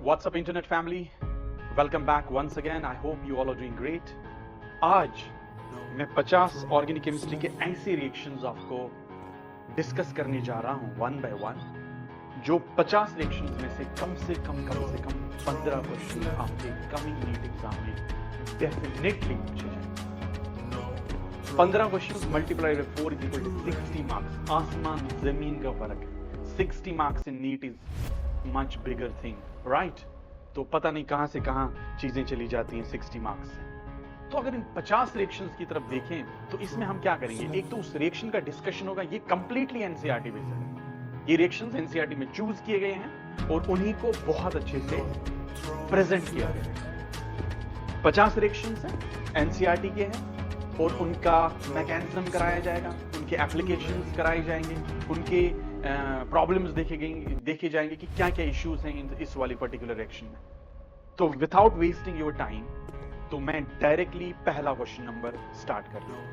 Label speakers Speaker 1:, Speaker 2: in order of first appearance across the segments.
Speaker 1: What's up, internet family? Welcome back once again. I hope you all are doing great. आज मैं 50 organic chemistry के ऐसे reactions आपको discuss करने जा रहा हूं वन बाय वन, जो 50 रिएक्शंस में से कम 15 क्वेश्चन आपके कमिंग नीट एग्जाम में डेफिनेटली पूछे जाएंगे। 15 questions multiply by 4 is equal to 60 marks. आसमान जमीन का फर्क है। 60 marks in NEET is much bigger thing, right? तो पता नहीं कहां से कहां चीजें चली जाती हैं 60 मार्क्स से। तो अगर इन 50 रिएक्शंस की तरफ देखें तो इसमें हम क्या करेंगे, एक तो उस रिएक्शन का डिस्कशन होगा। ये कंप्लीटली एनसीईआरटी बेस्ड है। ये रिएक्शंस एनसीईआरटी में चूज किए गए हैं और उन्हीं को बहुत अच्छे से प्रेजेंट किया गया है। 50 रिएक्शंस हैं, एनसीईआरटी के हैं और उनका मैकेनिज्म कराया जाएगा, उनके एप्लीकेशंस कराए जाएंगे, उनके प्रॉब्लम्स देखे जाएंगे कि क्या क्या इश्यूज हैं इस वाली पर्टिकुलर रिएक्शन में। तो विदाउट वेस्टिंग योर टाइम, तो मैं डायरेक्टली पहला क्वेश्चन नंबर स्टार्ट कर रहा हूं।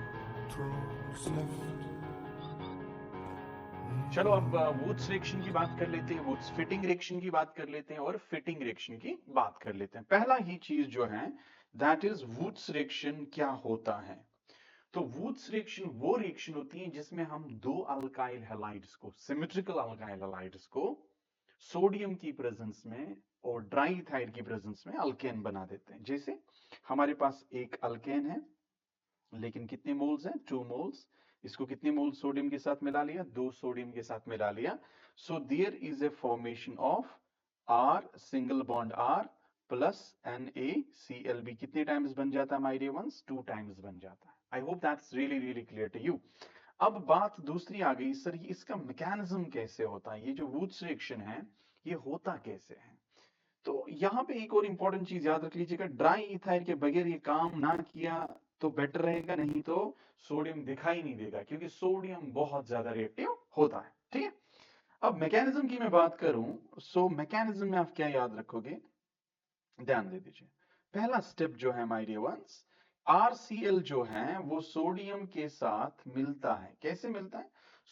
Speaker 1: चलो अब वुड्स रिएक्शन की बात कर लेते हैं, वुड्स फिटिंग रिएक्शन की बात कर लेते हैं और फिटिंग रिएक्शन की बात कर लेते हैं। पहला ही चीज जो है दैट इज वुड्स रिएक्शन क्या होता है। तो वुड्स रिएक्शन वो रिएक्शन होती है जिसमें हम दो अल्काइल हैलाइड्स को, सिमेट्रिकल अल्काइल हैलाइड्स को सोडियम की प्रेजेंस में और ड्राई इथाइल की प्रेजेंस में अल्केन बना देते हैं। जैसे हमारे पास एक अल्केन है, लेकिन कितने मोल्स हैं? 2 मोल्स। इसको कितने मोल सोडियम के साथ मिला लिया? 2 सोडियम के साथ मिला लिया। So there is a formation of R single bond R plus NaCl। कितने टाइम्स बन जाता है माय डियर वंस? 2 टाइम्स बन जाता है। I hope that's really really clear to you. अब बात दूसरी आ गई, सर ये इसका मैकेनिज्म कैसे होता है, ये जो वुड्स रिएक्शन है ये होता कैसे है? तो यहां पे एक और इंपॉर्टेंट चीज याद रख लीजिएगा, ड्राई इथाइल के बगैर ये काम ना किया तो बेटर रहेगा, नहीं तो सोडियम दिखाई नहीं देगा, क्योंकि सोडियम बहुत ज्यादा रिएक्टिव होता है। ठीक है, अब मैकेनिज्म की मैं बात करूं, सो मैकेनिज्म में आप क्या याद रखोगे, ध्यान दे दीजिए। पहला स्टेप जो है माय डियर वंस, RCl जो है वो सोडियम के साथ मिलता है। कैसे मिलता है?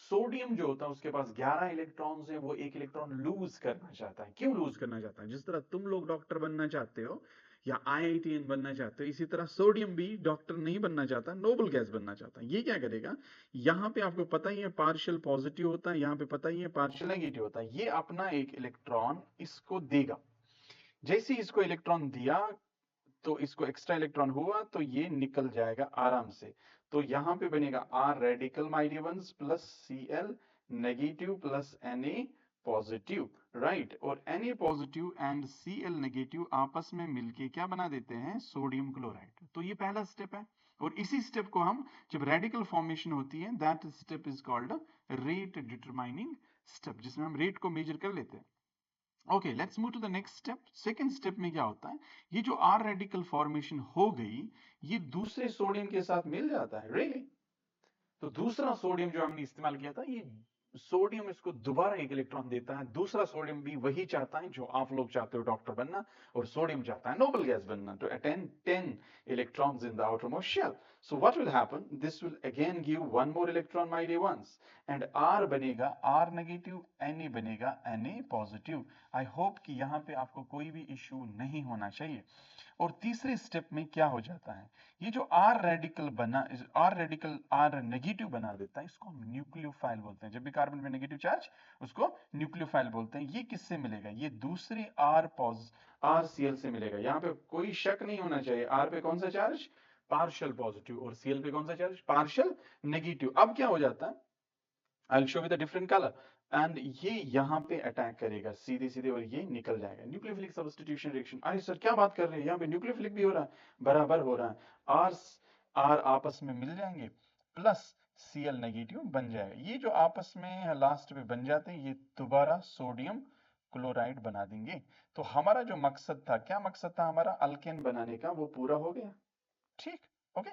Speaker 1: सोडियम जो होता है उसके पास 11 इलेक्ट्रॉन्स हैं, वो एक इलेक्ट्रॉन लूज करना चाहता है। क्यों लूज करना चाहता है? जिस तरह तुम लोग डॉक्टर बनना चाहते हो या IITN बनना चाहते हो, इसी तरह सोडियम भी डॉक्टर नहीं बनना चाहता, नोबल गैस बनना चाहता है। ये क्या करेगा, यहाँ पे आपको पता ही है पार्शियल पॉजिटिव होता है, यहाँ पे पता ही है पार्शियल नेगेटिव होता है। ये अपना एक इलेक्ट्रॉन इसको देगा। जैसे ही इसको इलेक्ट्रॉन दिया तो इसको एक्स्ट्रा इलेक्ट्रॉन हुआ तो ये निकल जाएगा आराम से। तो यहां पे बनेगा R radical my dear ones plus Cl negative plus Na positive, right? और Na positive and Cl negative आपस में मिलके क्या बना देते हैं? Sodium chloride. तो ये पहला स्टेप है, और इसी स्टेप को हम, जब रेडिकल फॉर्मेशन होती है, that step is called rate determining step, जिसमें हम रेट को मेजर कर लेते हैं। Okay, let's move to the next step. Second step में क्या होता है, ये जो R रेडिकल फॉर्मेशन हो गई, ये दूसरे सोडियम के साथ मिल जाता है। रियली? तो दूसरा सोडियम जो हमने इस्तेमाल किया था, ये सोडियम इसको दोबारा एक इलेक्ट्रॉन देता है। दूसरा सोडियम भी वही चाहता है जो आप लोग चाहते हो, डॉक्टर बनना, और सोडियम चाहता है नोबल गैस बनना, to attend 10 electrons in the outermost shell. So what will happen, this will again give one more electron my dear ones, and R बनेगा R नेगेटिव, Na बनेगा Na पॉजिटिव। आई होप कि यहाँ पे आपको कोई भी issue नहीं होना चाहिए। और तीसरे स्टेप में क्या हो जाता है, ये जो R रेडिकल बना, R रेडिकल R नेगेटिव बना देता है, इसको हम न्यूक्लियोफाइल बोलते हैं। जब भी कार्बन पे नेगेटिव चार्ज, उसको न्यूक्लियोफाइल बोलते हैं। ये किससे मिलेगा? ये दूसरे RCl से मिलेगा। यहाँ पे कोई शक नहीं होना चाहिए, R पे कौन सा चार्ज? पार्शियल पॉजिटिव, और Cl पे कौन सा चार्ज? Partial negative. अब क्या हो जाता है, आई will show with a different colour, and ये यहाँ पे अटैक करेगा सीधे सीधे और ये निकल जाएगा। Nucleophilic substitution reaction. अरे सर क्या बात कर रहे हैं, यहाँ पे न्यूक्लियोफिलिक भी हो रहा है? बराबर हो रहा है। R आपस में मिल जाएंगे प्लस Cl नेगेटिव बन जाएगा। ये जो आपस में लास्ट में बन जाते हैं, ये दोबारा सोडियम क्लोराइड बना देंगे। तो हमारा जो मकसद था, क्या मकसद था हमारा? अल्केन बनाने का, वो पूरा हो गया। ठीक, ओके।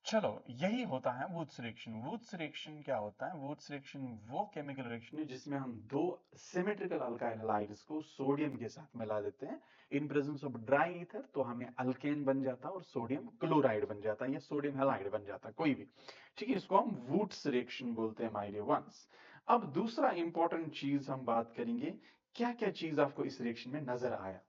Speaker 1: चलो, यही होता है वुड्स रिएक्शन। वुड्स रिएक्शन क्या होता है? वुड्स रिएक्शन वो केमिकल रिएक्शन है जिसमें हम दो सिमेट्रिकल अल्काइल हैलाइड्स को सोडियम के साथ मिला देते हैं in presence of dry ether, तो हमें अल्केन बन जाता है और सोडियम क्लोराइड बन जाता है या सोडियम हैलाइड बन जाता है, कोई भी। ठीक है, इसको हम वुड्स रिएक्शन बोलते हैं माय डियर वंस। अब दूसरा इंपॉर्टेंट चीज हम बात करेंगे, क्या क्या चीज आपको इस रिएक्शन में नजर आया।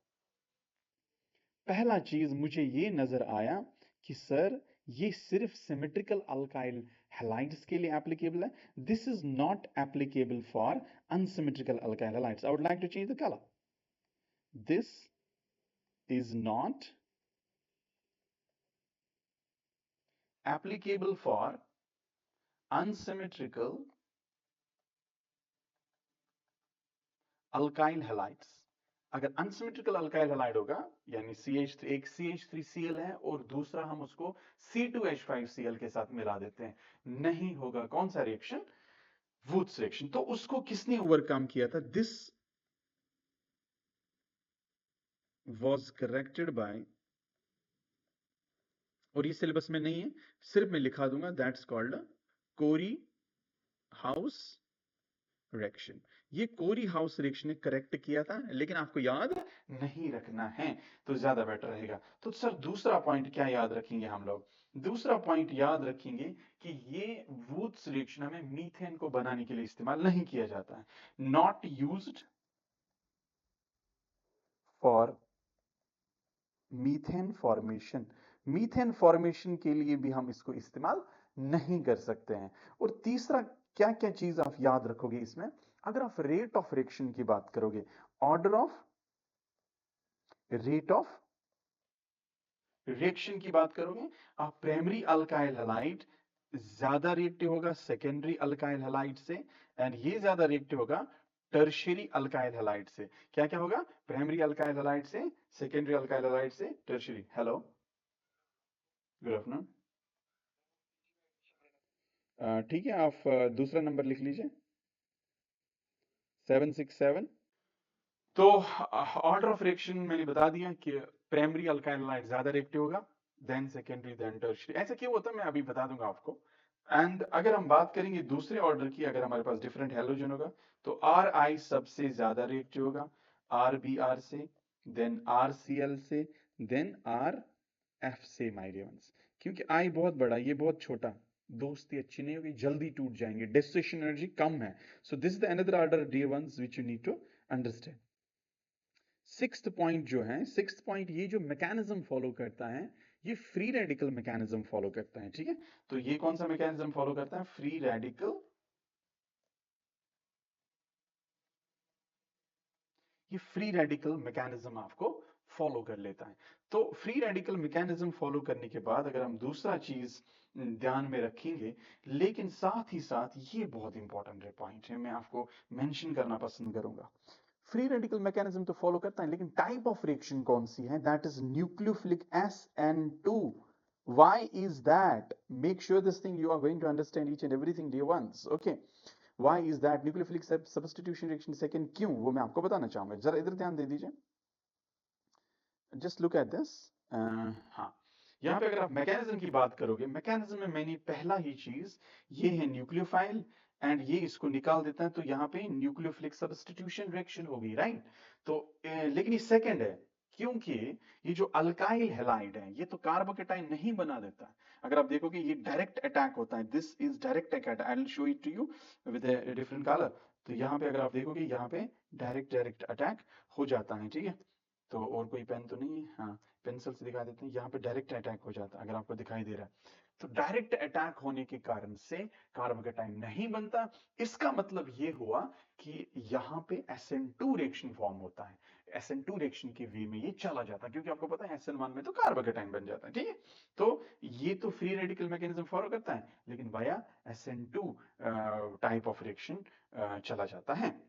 Speaker 1: पहला चीज मुझे ये नजर आया कि सर ये सिर्फ सिमेट्रिकल अल्काइल हैलाइड्स के लिए एप्लीकेबल है, this is not applicable for unsymmetrical alkyl halides. I would like to change the colour, this is not applicable for unsymmetrical alkyl halides। अगर अनसिमेट्रिकल अल्काइल हैलाइड होगा, यानी CH3, एक CH3Cl है और दूसरा हम उसको C2H5Cl के साथ मिला देते हैं, नहीं होगा कौन सा रिएक्शन, वुड्स रिएक्शन। तो उसको किसने ओवरकम किया था, दिस वाज करेक्टेड बाय, और ये सिलेबस में नहीं है, सिर्फ मैं लिखा दूंगा, that's called Corey House reaction. ये कोरी हाउस रिएक्शन ने करेक्ट किया था, लेकिन आपको याद नहीं रखना है तो ज्यादा बेटर रहेगा। तो सर दूसरा पॉइंट क्या याद रखेंगे हम लोग, दूसरा पॉइंट याद रखेंगे कि ये वुड्स रिएक्शन में मीथेन को बनाने के लिए इस्तेमाल नहीं किया जाता है, not used for methane formation. Methane formation के लिए भी हम इसको इस्तेमाल नहीं कर सकते हैं। और तीसरा क्या क्या चीज आप याद रखोगे इसमें, अगर आप रेट ऑफ रिएक्शन की बात करोगे, order of rate of reaction की बात करोगे, आप प्राइमरी अल्काइल हैलाइड ज्यादा रिएक्टिव होगा सेकेंडरी अल्काइल हैलाइड से, एंड ये ज्यादा रिएक्टिव होगा टर्शियरी अल्काइल हैलाइड से। क्या क्या होगा, प्राइमरी अल्काइल हैलाइड से, सेकेंडरी अल्काइल हैलाइड से, टर्शियरी। Hello, good afternoon. ठीक है, आप दूसरा नंबर लिख लीजिए, 767। तो ऑर्डर ऑफ रिएक्शन मैंने बता दिया कि प्राइमरी अल्काइल हैलाइड ज्यादा रिएक्टिव होगा, देन सेकेंडरी, देन टर्शियरी। ऐसा क्यों होता है मैं अभी बता दूंगा आपको। एंड अगर हम बात करेंगे दूसरे ऑर्डर की, अगर हमारे पास डिफरेंट हैलोजन होगा, तो आर आई सबसे ज्यादा रिएक्टिव होगा आर बी आर से, देन आर सी एल से, देन आर एफ से, माय डियर वंस। क्योंकि आई बहुत बड़ा, ये बहुत छोटा, दोस्ती अच्छी नहीं होगी, जल्दी टूट जाएंगे, डिसोसिएशन एनर्जी कम है। So this is the another order dear ones which you need to understand. Sixth point जो है, सिक्स्थ पॉइंट ये जो मैकेनिज्म फॉलो करता है, ये फ्री रेडिकल मैकेनिज्म फॉलो करता है, ठीक है। तो ये कौन सा मैकेनिज्म फॉलो करता है, फ्री रेडिकल, ये फ्री रेडिकल मैकेनिज्म आपको फॉलो कर लेता है। तो फ्री रेडिकल मैकेनिज्म फॉलो करने के बाद अगर हम दूसरा चीज ध्यान में रखेंगे, लेकिन साथ ही साथ ये बहुत इंपॉर्टेंट पॉइंट है, मैं आपको मेंशन करना पसंद करूंगा। फ्री रेडिकल मैकेनिज्म तो फॉलो करता है, लेकिन टाइप ऑफ रिएक्शन कौन सी है, that is nucleophilic SN2। why is that, make sure this thing you are going to understand each and everything dear ones, okay। why is that nucleophilic substitution reaction second क्यों, वो मैं आपको बताना चाहूंगा, जरा इधर ध्यान दे दीजिए, जस्ट लुक एट दिस। हाँ, यहाँ पे अगर आप मैकेनिज्म की बात करोगे, मैकेनिज्म में मैंने पहला ही चीज, ये है न्यूक्लियोफाइल, एंड ये इसको निकाल देता है, तो यहाँ पे न्यूक्लियोफिलिक सब्स्टिट्यूशन रिएक्शन होगी, राइट। तो लेकिन ये सेकंड है, क्योंकि ये जो अल्काइल हैलाइड है, ये तो कार्बोकेटाइन नहीं बना देता है। अगर आप देखोगे ये डायरेक्ट अटैक होता है, this is direct attack, I will show it to you with a different colour. तो यहाँ पे अगर आप देखोगे, यहाँ पे डायरेक्ट डायरेक्ट अटैक हो जाता है, ठीक है। तो और कोई पेन तो नहीं है, हाँ पेंसिल से दिखा देते हैं, यहाँ पे डायरेक्ट अटैक हो जाता है, अगर आपको दिखाई दे रहा है। तो डायरेक्ट अटैक होने के कारण से कार्बोकेटाइन नहीं बनता। इसका मतलब ये हुआ कि यहाँ पे SN2 रिएक्शन फॉर्म होता है, SN2 रिएक्शन के वे में ये चला जाता है, क्योंकि आपको पता है SN1 में तो कार्बोकेटाइन बन जाता है, ठीक है। तो ये तो फ्री रेडिकल मैकेनिज्म फॉलो करता है, लेकिन via SN2 type of reaction चला जाता है।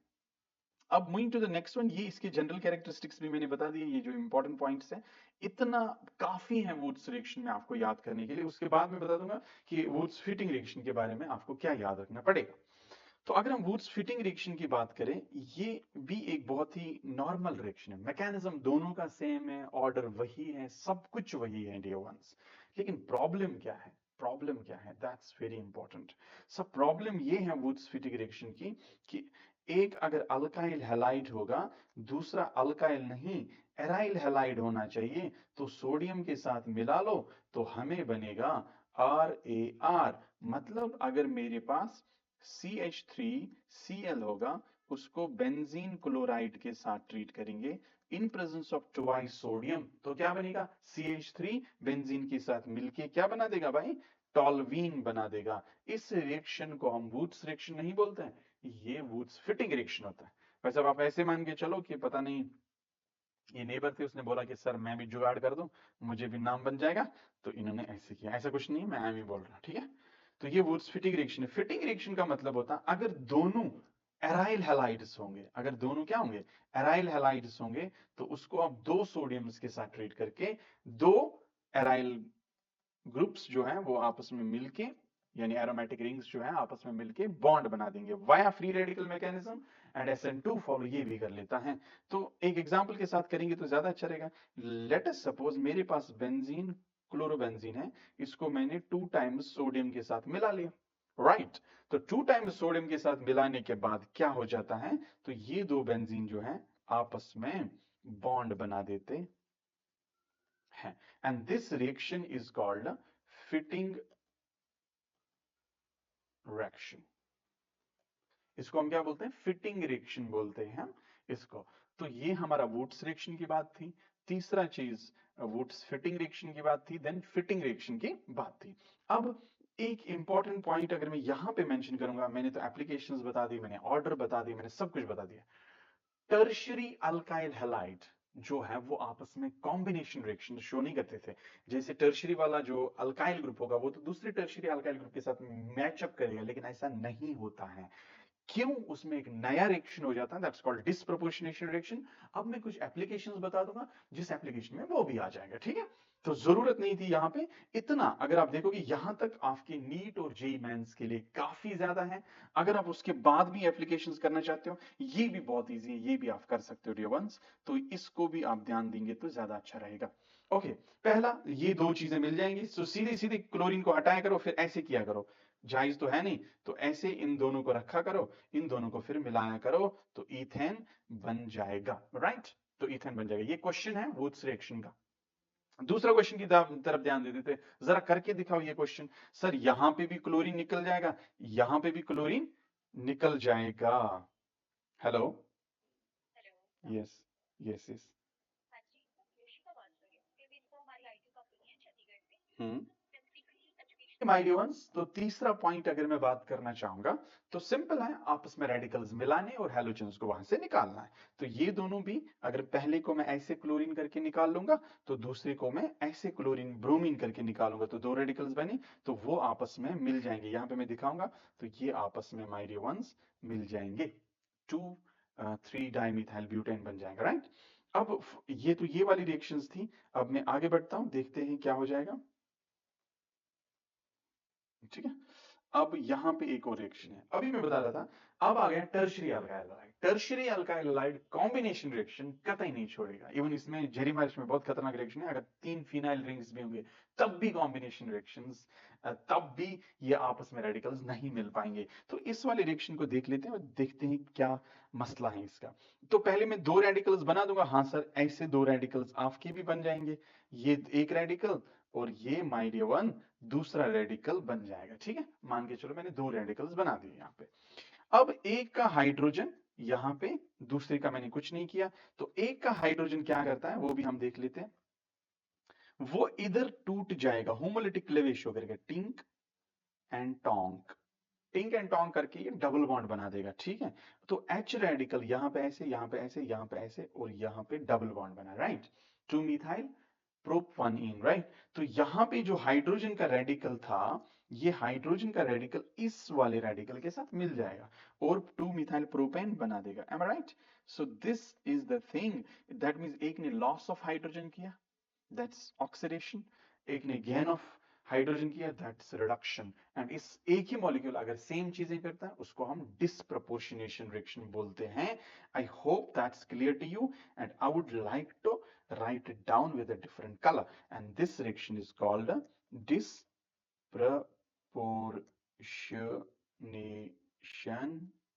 Speaker 1: अब moving to the next one, ये इसके जनरल कैरेक्टरिस्टिक्स भी मैंने बता दिए, ये जो इंपॉर्टेंट पॉइंट्स हैं, इतना काफी है वुड्स रिएक्शन में आपको याद करने के लिए। उसके बाद मैं बता दूंगा कि वुड्स फिटिंग रिएक्शन के बारे में आपको क्या याद रखना पड़ेगा। तो अगर हम वुड्स फिटिंग रिएक्शन की बात करें, ये भी एक बहुत ही नॉर्मल रिएक्शन है, मैकेनिज्म दोनों का सेम है, ऑर्डर वही है, सब कुछ वही है डियर वंस। लेकिन प्रॉब्लम क्या है, प्रॉब्लम क्या है, दैट्स वेरी इंपॉर्टेंट। सब प्रॉब्लम ये है वुड्स फिटिंग रिएक्शन की, कि एक अगर अल्काइल हैलाइड होगा, दूसरा अल्काइल नहीं एराइल हैलाइड होना चाहिए, तो सोडियम के साथ मिला लो तो हमें बनेगा RAR। मतलब अगर मेरे पास CH3Cl होगा, उसको बेंजीन क्लोराइड के साथ ट्रीट करेंगे in presence of twice sodium, तो क्या बनेगा? CH3 बेंजीन के साथ मिलके क्या बना देगा भाई? टॉल्वीन बना देगा। इस रिएक्शन को हम वुड्स रिएक्शन नहीं बोलते हैं, ये वुड्स फिटिंग रिएक्शन होता है। वैसे अब आप ऐसे मान के चलो कि पता नहीं ये नेबर थे, उसने बोला कि सर मैं भी जुगाड़ कर दूं, मुझे भी नाम बन जाएगा, तो इन्होंने ऐसे किया। ऐसा कुछ नहीं, मैं एम ही बोल रहा हूं, ठीक है। तो ये वुड्स फिटिंग रिएक्शन है। फिटिंग रिएक्शन का मतलब होता है अगर दोनों एराइल हैलाइड्स होंगे, अगर दोनों क्या होंगे? एराइल हैलाइड्स होंगे, तो उसको आप दो सोडियम्स के साथ ट्रीट करके दो एराइल ग्रुप्स जो हैं वो आपस में मिलके, यानी एरोमेटिक रिंग्स जो हैं आपस में मिलके बॉन्ड बना देंगे via free radical mechanism, and SN2 follow ये भी कर लेता है। तो एक एग्जांपल के साथ करेंगे तो ज्यादा अच्छा रहेगा। लेट अस सपोज मेरे पास बेंजीन क्लोरोबेंजीन है, इसको मैंने 2 टाइम्स सोडियम के साथ मिला लिया, राइट। तो 2 टाइम्स सोडियम के साथ मिलाने के बाद क्या हो जाता है? तो ये दो बेंजीन जो है आपस में बॉन्ड बना देते हैं, and this reaction is called fitting reaction. इसको हम क्या बोलते हैं? फिटिंग रिएक्शन बोलते हैं हम इसको। तो ये हमारा वुड्स रिएक्शन की बात थी। तीसरा चीज वुड्स फिटिंग रिएक्शन की बात थी, देन फिटिंग रिएक्शन की बात थी। अब एक इंपॉर्टेंट पॉइंट अगर मैं यहां पे मेंशन करूंगा, मैंने तो एप्लीकेशंस बता दी, मैंने ऑर्डर बता दी, मैंने सब कुछ बता दिया। टर्शियरी अल्काइल हैलाइड जो है वो आपस में कॉम्बिनेशन रिएक्शन शो नहीं करते थे। जैसे टर्शियरी वाला जो अल्काइल ग्रुप होगा वो तो दूसरे टर्शियरी अल्काइल ग्रुप के साथ मैचअप करेगा, लेकिन ऐसा नहीं होता है। क्यों? उसमें एक नया रिएक्शन हो जाता है, दैट्स कॉल्ड डिस्प्रोपोर्शनेशन रिएक्शन। अब मैं कुछ एप्लीकेशंस बता दूंगा जिस एप्लीकेशन में वो भी आ जाएगा, ठीक है। तो जरूरत नहीं थी यहां पे इतना। अगर आप देखोगे यहां तक आपके नीट और जेई मेंस के लिए काफी ज्यादा है। अगर आप उसके बाद भी एप्लीकेशंस करना चाहते हो, ये भी बहुत इजी है, ये भी आप कर सकते हो डियर वंस। तो इसको भी आप ध्यान देंगे तो ज्यादा अच्छा रहेगा। ओके, पहला ये दो चीजें मिल जाएंगी, तो सीधे सीधे क्लोरीन को हटाया करो, फिर ऐसे किया करो, जायज तो है नहीं। तो ऐसे इन दोनों को रखा करो, इन दोनों को फिर मिलाया करो, तो इथेन बन जाएगा, राइट। तो इथेन बन जाएगा। ये क्वेश्चन है वुड्स रिएक्शन का। दूसरा क्वेश्चन की तरफ ध्यान दे देते, जरा करके दिखाओ ये क्वेश्चन। सर यहां पे भी क्लोरीन निकल जाएगा, यहां पे भी क्लोरीन निकल जाएगा। Hello. Yes, yes yes. Hmm. My dear ones, तो तीसरा पॉइंट अगर मैं बात करना चाहूंगा तो सिंपल है, आपस में रेडिकल्स मिलाने और हैलोजन्स को वहां से निकालना है। तो ये दोनों भी, अगर पहले को मैं ऐसे क्लोरीन करके निकाल लूंगा, तो दूसरे को मैं ऐसे क्लोरीन ब्रोमीन करके निकालूंगा, तो दो रेडिकल्स बने, तो वो आपस में मिल जाएंगे। यहां पे मैं दिखाऊंगा, तो ये आपस में माय डियर वंस मिल जाएंगे, 2,3 डाइमिथाइल ब्यूटेन बन जाएगा, राइट। अब ये तो ये वाली रिएक्शंस थी। अब मैं आगे बढ़ता हूं, देखते हैं क्या हो जाएगा, ठीक है। अब यहां पे एक और रिएक्शन है, अभी मैं बता रहा था। अब आ गया tertiary alkyl halide. Tertiary alkyl halide combination reaction कतई नहीं छोड़ेगा। इवन इसमें जेरीमाइल्स में बहुत खतरनाक रिएक्शन है, अगर 3 फिनाइल रिंग्स भी होंगे तब भी कॉम्बिनेशन रिएक्शंस, तब भी ये आपस में रेडिकल्स नहीं मिल पाएंगे। तो इस वाले रिएक्शन को देख लेते हैं और देखते हैं क्या मसला है इसका। तो पहले मैं दो रेडिकल्स बना दूंगा। हाँ सर, ऐसे दो रेडिकल्स आपके भी बन जाएंगे, ये एक रेडिकल और ये माय डियर वन दूसरा रेडिकल बन जाएगा, ठीक है। मान के चलो मैंने दो रेडिकल्स बना दिए यहाँ पे। अब एक का हाइड्रोजन यहाँ पे, दूसरे का मैंने कुछ नहीं किया। तो एक का हाइड्रोजन क्या करता है वो भी हम देख लेते हैं। वो इधर टूट जाएगा, होमोलिटिक क्लेवेश करके, tank and Tonk, tank and Tonk करके ये डबल बॉन्ड बना देगा, ठीक है। तो H रेडिकल यहाँ पे ऐसे, यहाँ पे ऐसे, यहाँ पे ऐसे और यहाँ पे डबल बॉन्ड बना, राइट। 2 मिथाइल प्रोप 1 इन, राइट। तो यहाँ पे जो हाइड्रोजन का रेडिकल था, ये हाइड्रोजन का रेडिकल इस वाले रेडिकल के साथ मिल जाएगा और 2 मिथाइल प्रोपेन बना देगा, am I right. So this is the thing, that means एक ने लॉस ऑफ हाइड्रोजन किया, दैट्स ऑक्सीडेशन। एक ने गेन ऑफ हाइड्रोजन किया, दैट्स रिडक्शन। एंड इस एक ही मॉलिक्यूल अगर सेम चीजें करता है उसको हम डिस्प्रपोर्शनेशन रिएक्शन बोलते हैं। I hope that's clear to you, and I would like to write it down with a different color, and this reaction is called a disproportionation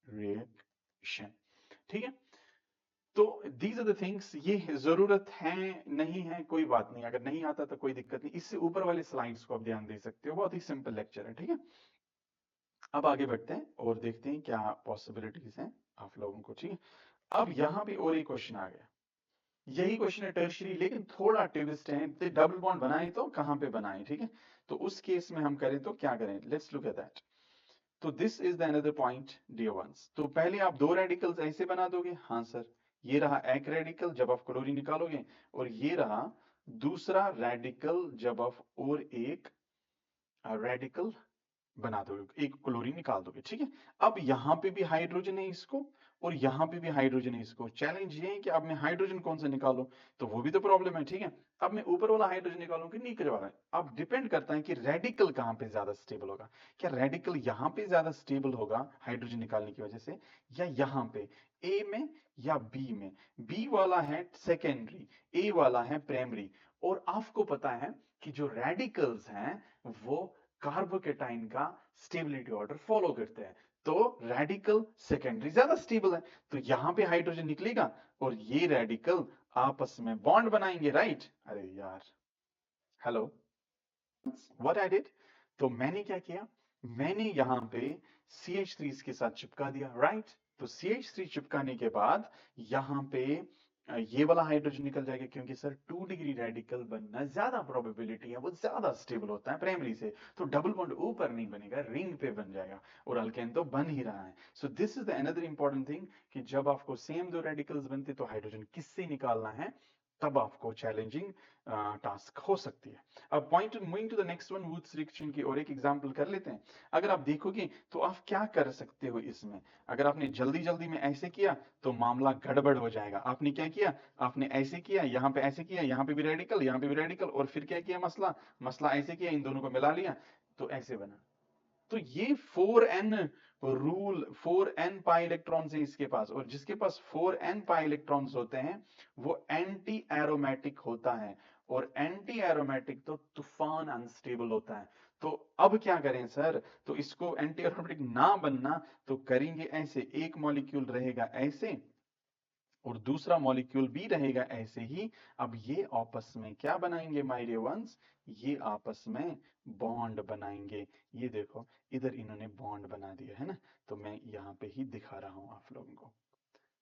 Speaker 1: reaction, ठीक है। तो these are the things, ये जरूरत है नहीं है कोई बात नहीं, अगर नहीं आता तो कोई दिक्कत नहीं। इससे ऊपर वाले स्लाइड्स को आप ध्यान दे सकते हो, बहुत ही सिंपल लेक्चर है, ठीक है। अब आगे बढ़ते हैं और देखते हैं क्या पॉसिबिलिटीज हैं आप लोगों को, ठीक है। अब यहाँ पे और एक क्वेश्चन आ गया, यही क्वेश्चन है टर्शियरी, लेकिन थोड़ा ट्विस्ट है, तो डबल बॉन्ड बनाए तो कहां पे बनाए, ठीक है। तो उस केस में हम करें तो क्या करें, लेट्स लुक एट दैट। तो this is the another point dear ones. तो पहले आप दो रेडिकल्स ऐसे बना दोगे, हाँ सर, ये रहा एक रेडिकल जब आप क्लोरीन निकालोगे, और ये रहा दूसरा रेडिकल जब आप और एक रेडिकल बना दोगे, एक क्लोरीन निकाल दोगे, ठीक है। अब यहाँ पे भी हाइड्रोजन है इसको, और यहाँ पे भी हाइड्रोजन है इसको। चैलेंज ये है कि अब मैं हाइड्रोजन कौन सा निकालूं, तो वो भी तो प्रॉब्लम है, ठीक है। अब मैं ऊपर वाला हाइड्रोजन निकालूं कि नीचे वाला। अब डिपेंड करता है कि रेडिकल कहाँ पे ज्यादा स्टेबल होगा। क्या रेडिकल यहाँ पे ज्यादा स्टेबल होगा हाइड्रोजन निकालने की वजह से, या यहाँ पे ए में या बी में। बी वाला है सेकेंडरी, ए वाला है प्राइमरी। और आपको पता है कि जो रेडिकल्स हैं वो कार्बोकेटाइन का स्टेबिलिटी ऑर्डर फॉलो करते हैं। तो रेडिकल सेकेंडरी ज्यादा स्टेबल है, तो यहां पे हाइड्रोजन निकलेगा और ये रेडिकल आपस में बॉन्ड बनाएंगे, राइट। अरे यार, हेलो, व्हाट आई डिड, तो मैंने क्या किया, मैंने यहां पे CH3 इसके साथ चिपका दिया, राइट। तो CH3 चिपकाने के बाद यहां पे ये वाला हाइड्रोजन निकल जाएगा, क्योंकि सर 2 डिग्री रेडिकल बनना ज्यादा प्रोबेबिलिटी है, वो ज्यादा स्टेबल होता है प्राइमरी से। तो डबल बॉन्ड ऊपर नहीं बनेगा, रिंग पे बन जाएगा, और अल्केन तो बन ही रहा है। So this is the another important thing, कि जब आपको सेम दो रेडिकल्स बनते तो हाइड्रोजन किससे निकालना है, तब आपको चैलेंजिंग टास्क हो सकती है। अब point moving to the next one, Woods reaction की और एक एग्जांपल कर लेते हैं। अगर आप देखोगे तो आप क्या कर सकते हो इसमें, अगर आपने जल्दी जल्दी में ऐसे किया तो मामला गड़बड़ हो जाएगा। आपने क्या किया, आपने ऐसे किया, यहाँ पे ऐसे किया, यहाँ पे भी रेडिकल, यहाँ पे भी रेडिकल, और फिर क्या किया, मसला मसला ऐसे किया, इन दोनों को मिला लिया, तो ऐसे बना। तो ये 4n rule, 4n pi electrons है इसके पास, और जिसके पास 4n पाई इलेक्ट्रॉन्स होते हैं वो एंटी एरोमेटिक होता है, और एंटी एरोमेटिक तो तूफान अनस्टेबल होता है। तो अब क्या करें सर, तो इसको एंटी एरोमेटिक ना बनना तो करेंगे ऐसे, एक मॉलिक्यूल रहेगा ऐसे और दूसरा मॉलिक्यूल भी रहेगा ऐसे ही। अब ये आपस में क्या बनाएंगे माय डियर वंस, ये आपस में बॉन्ड बनाएंगे। ये देखो इधर इन्होंने बॉन्ड बना दिया है ना, तो मैं यहाँ पे ही दिखा रहा हूं आप लोगों को,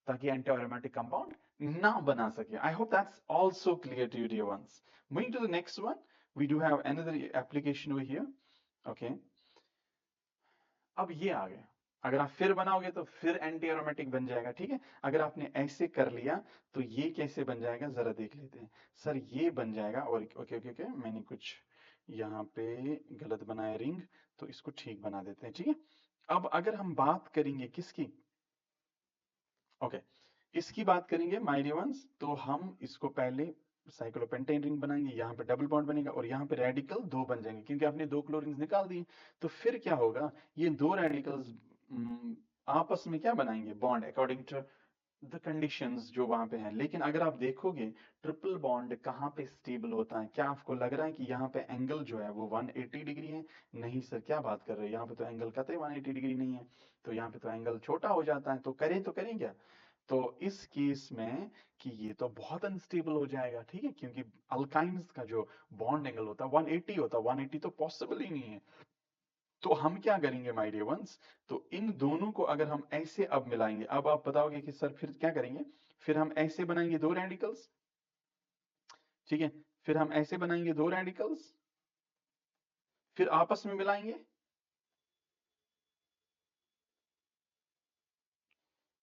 Speaker 1: ताकि एंटी एरोमेटिक कंपाउंड ना बना सके। I hope that's also clear to you dear ones. Moving to the next one, we do have another application over here, okay. अब ये आ गया, अगर आप फिर बनाओगे तो फिर एंटी एरोमेटिक बन जाएगा, ठीक है। अगर आपने ऐसे कर लिया तो ये कैसे बन जाएगा जरा देख लेते हैं। सर ये बन जाएगा, और ओके ओके ओके, मैंने कुछ यहाँ पे गलत बनाया रिंग, तो इसको ठीक बना देते हैं, ठीक है। अब अगर हम बात करेंगे किसकी, ओके, इसकी बात करेंगे माय डियर वंस, तो हम इसको पहले साइक्लोपेंटेन रिंग बनाएंगे, यहाँ पे डबल बॉन्ड बनेगा, और यहाँ पे रेडिकल दो बन जाएंगे, क्योंकि आपने दो क्लोरीन निकाल दिए। तो फिर क्या होगा, ये दो रेडिकल्स आपस में क्या बनाएंगे, bond, according to the conditions जो वहां पे हैं। लेकिन अगर आप देखोगे ट्रिपल बॉन्ड कहाँ पे स्टेबल होता है, क्या आपको लग रहा है कि यहाँ पे एंगल जो है वो 180 डिग्री है? नहीं सर, क्या बात कर रहे हैं, यहाँ पे तो एंगल कतई 180 डिग्री नहीं है। तो यहाँ पे तो एंगल छोटा हो जाता है, तो करें क्या, तो इस केस में कि ये तो बहुत अनस्टेबल हो जाएगा, ठीक है, क्योंकि अल्काइंस का जो बॉन्ड एंगल होता है 180 होता है, 180 तो पॉसिबल ही नहीं है। तो हम क्या करेंगे माय डियर वंस, तो इन दोनों को अगर हम ऐसे अब मिलाएंगे, अब आप बताओगे कि सर फिर क्या करेंगे, फिर हम ऐसे बनाएंगे दो रेडिकल्स, ठीक है, फिर हम ऐसे बनाएंगे दो रेडिकल्स, फिर आपस में मिलाएंगे।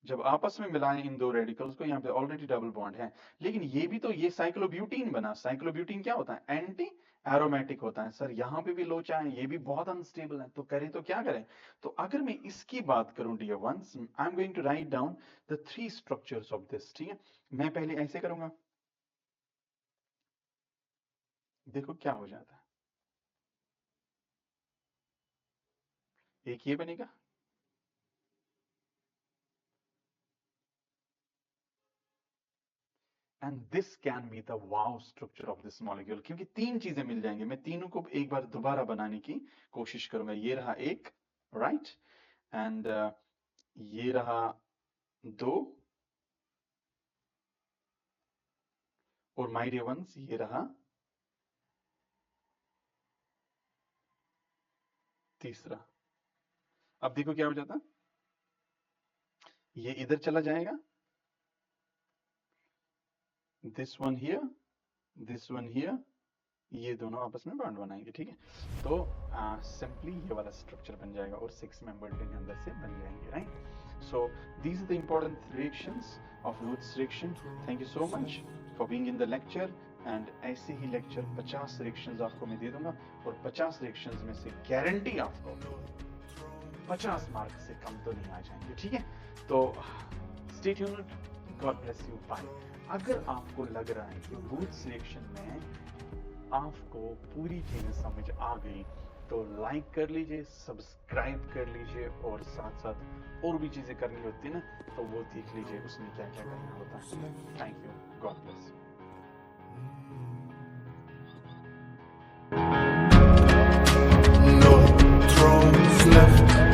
Speaker 1: जब आपस में मिलाएं इन दो रेडिकल्स को, यहाँ पे ऑलरेडी डबल बॉन्ड है, लेकिन ये भी तो, ये साइक्लोब्यूटीन बना, साइक्लोब्यूटीन क्या होता है, एंटी एरोमेटिक होता है। सर यहाँ पे भी लोचा है, ये भी बहुत अनस्टेबल है, तो करें तो क्या करें। तो अगर मैं इसकी बात करूं dear ones, I am going to write down the three structures of this, ठीक है। मैं पहले ऐसे करूंगा, देखो क्या हो जाता है, एक ये बनेगा, and this can be the wow structure of this molecule, क्योंकि तीन चीजें मिल जाएंगी। मैं तीनों को एक बार दोबारा बनाने की कोशिश करूंगा। ये रहा एक, राइट, एंड ये रहा दो, और माय डियर वंस ये रहा तीसरा। अब देखो क्या हो जाता, ये इधर चला जाएगा, दिस वन हियर, ये दोनों आपस में बॉन्ड बनाएंगे, ठीक है। तो सिंपली ये वाला स्ट्रक्चर बन जाएगा और 6 मेंबर्ड रिंग अंदर से बन जाएंगे, right. So these are the important reactions of Woods reaction. Thank you so much for being in the lecture, and ऐसे ही लेक्चर 50 रिएक्शंस आपको मैं दे दूंगा, और 50 रिएक्शंस में से गारंटी आपको 50 मार्क से कम तो नहीं आ जाएंगे, ठीक है। तो stay tuned, God bless you, bye. अगर आपको लग रहा है कि वुड्स रिएक्शन में आपको पूरी चीजें समझ आ गई, तो लाइक कर लीजिए, सब्सक्राइब कर लीजिए, और साथ साथ और भी चीजें करनी होती है ना, तो वो देख लीजिए उसमें क्या क्या करना होता है। Thank you, God bless.
Speaker 2: No thrones left.